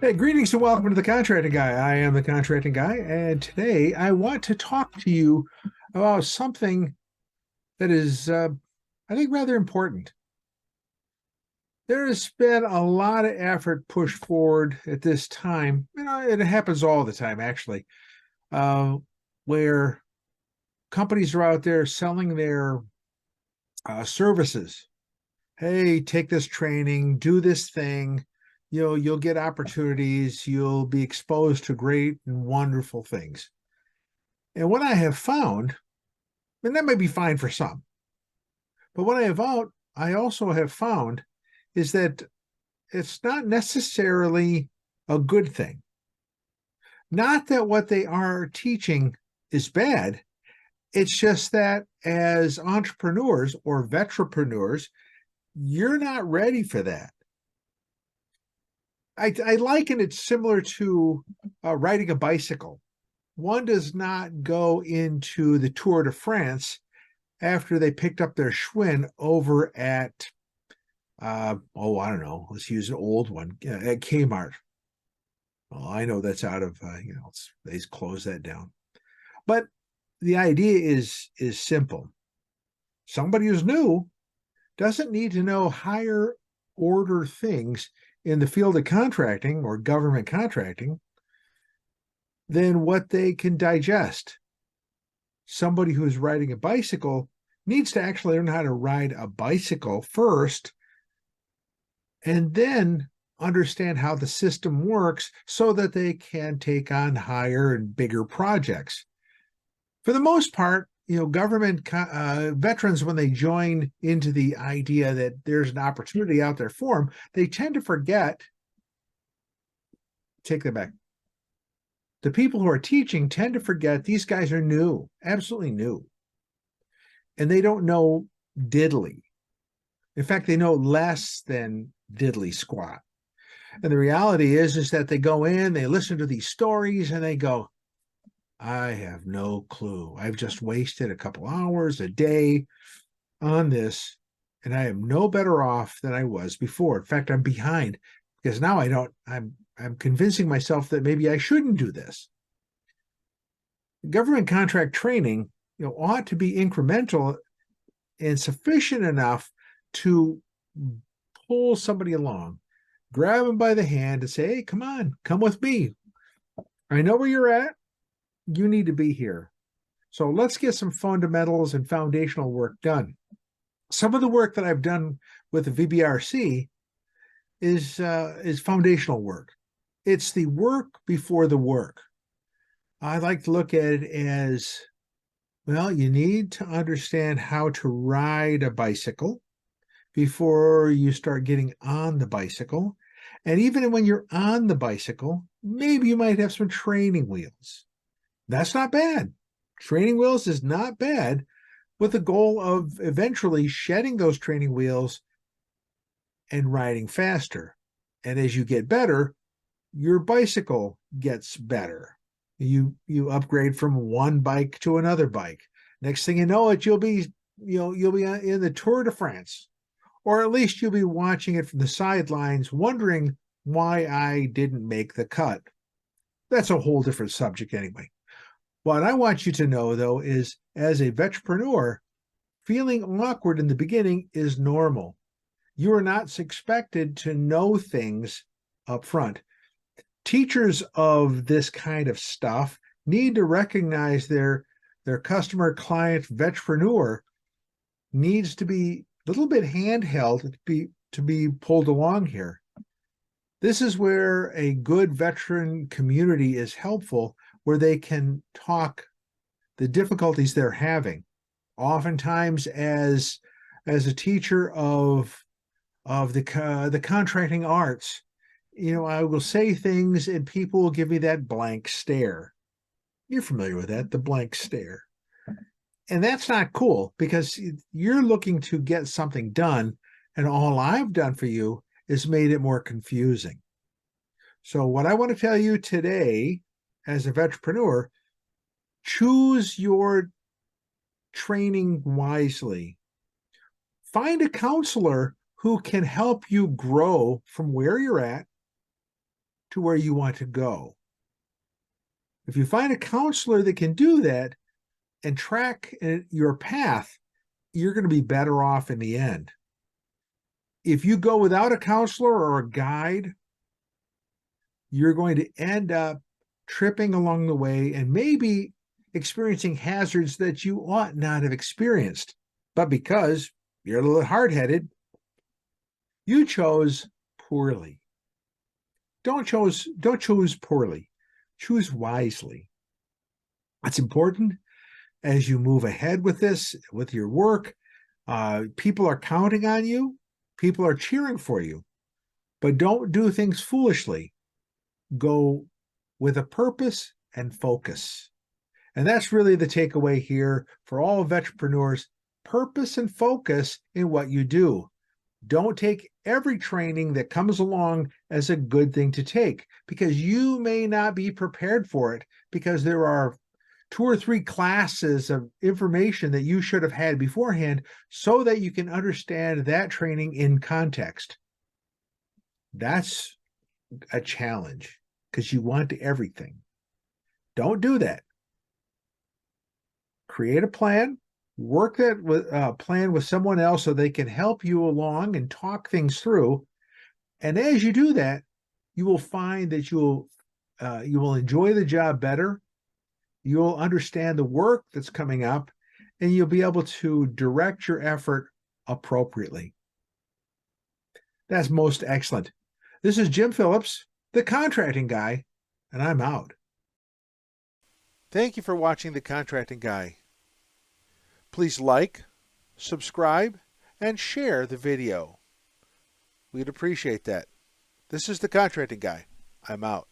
Hey, greetings and welcome to the Contracting Guy. I am the Contracting Guy, and today I want to talk to you about something that is, I think, rather important. There has been a lot of effort pushed forward at this time. It happens all the time, actually, uh, where companies are out there selling their services. Hey, take this training, do this thing. You'll get opportunities. You'll be exposed to great and wonderful things. And what I have found, and that may be fine for some, but what I also have found is that it's not necessarily a good thing. Not that what they are teaching is bad. It's just that as entrepreneurs or vetrepreneurs, you're not ready for that. I liken it similar to riding a bicycle. One does not go into the Tour de France after they picked up their Schwinn over at, I don't know, let's use an old one, at Kmart. Well, I know that's out of, they closed that down. But the idea is simple. Somebody who's new doesn't need to know higher order things in the field of contracting or government contracting than what they can digest. Somebody who's riding a bicycle needs to actually learn how to ride a bicycle first and then understand how the system works so that they can take on higher and bigger projects. For the most part, government veterans, when they join into the idea that there's an opportunity out there for them, they tend to forget, take that back. The people who are teaching tend to forget these guys are new, absolutely new, and they don't know diddly. In fact, they know less than diddly squat. And the reality is that they go in, they listen to these stories, and they go, I have no clue. I've just wasted a couple hours a day on this, and I am no better off than I was before. In fact, I'm behind because now I'm convincing myself that maybe I shouldn't do this. Government contract training, ought to be incremental and sufficient enough to pull somebody along, grab them by the hand and say, hey, come on, come with me. I know where you're at. You need to be here. So let's get some fundamentals and foundational work done. Some of the work that I've done with the VBRC is foundational work. It's the work before the work. I like to look at it as, well, you need to understand how to ride a bicycle before you start getting on the bicycle. And even when you're on the bicycle, maybe you might have some training wheels. That's not bad. Training wheels is not bad, with the goal of eventually shedding those training wheels and riding faster. And as you get better, your bicycle gets better. You upgrade from one bike to another bike. Next thing you know it, you'll be in the Tour de France, or at least you'll be watching it from the sidelines, wondering why I didn't make the cut. That's a whole different subject anyway. What I want you to know, though, is as a vetrepreneur, feeling awkward in the beginning is normal. You are not expected to know things up front. Teachers of this kind of stuff need to recognize their customer client vetrepreneur needs to be a little bit handheld to be pulled along here. This is where a good veteran community is helpful, where they can talk the difficulties they're having. Oftentimes, as a teacher of the contracting arts, I will say things and people will give me that blank stare. You're familiar with that, the blank stare. And that's not cool because you're looking to get something done, and all I've done for you is made it more confusing. So what I want to tell you today as a vetrepreneur, choose your training wisely. Find a counselor who can help you grow from where you're at to where you want to go. If you find a counselor that can do that and track your path, you're going to be better off in the end. If you go without a counselor or a guide, you're going to end up tripping along the way and maybe experiencing hazards that you ought not have experienced. But because you're a little hard-headed, you chose poorly. Don't choose poorly. Choose wisely. That's important as you move ahead with this, with your work. People are counting on you. People are cheering for you. But don't do things foolishly. Go with a purpose and focus. And that's really the takeaway here for all Vetrepreneurs. Purpose and focus in what you do. Don't take every training that comes along as a good thing to take, because you may not be prepared for it, because there are 2 or 3 classes of information that you should have had beforehand so that you can understand that training in context. That's a challenge because you want everything. Don't do that. Create a plan. Work that plan with someone else so they can help you along and talk things through. And as you do that, you will find that you will enjoy the job better. You'll understand the work that's coming up, and you'll be able to direct your effort appropriately. That's most excellent. This is Jim Phillips, the contracting guy, and I'm out. Thank you for watching The Contracting Guy. Please like, subscribe, and share the video. We'd appreciate that. This is The Contracting Guy. I'm out.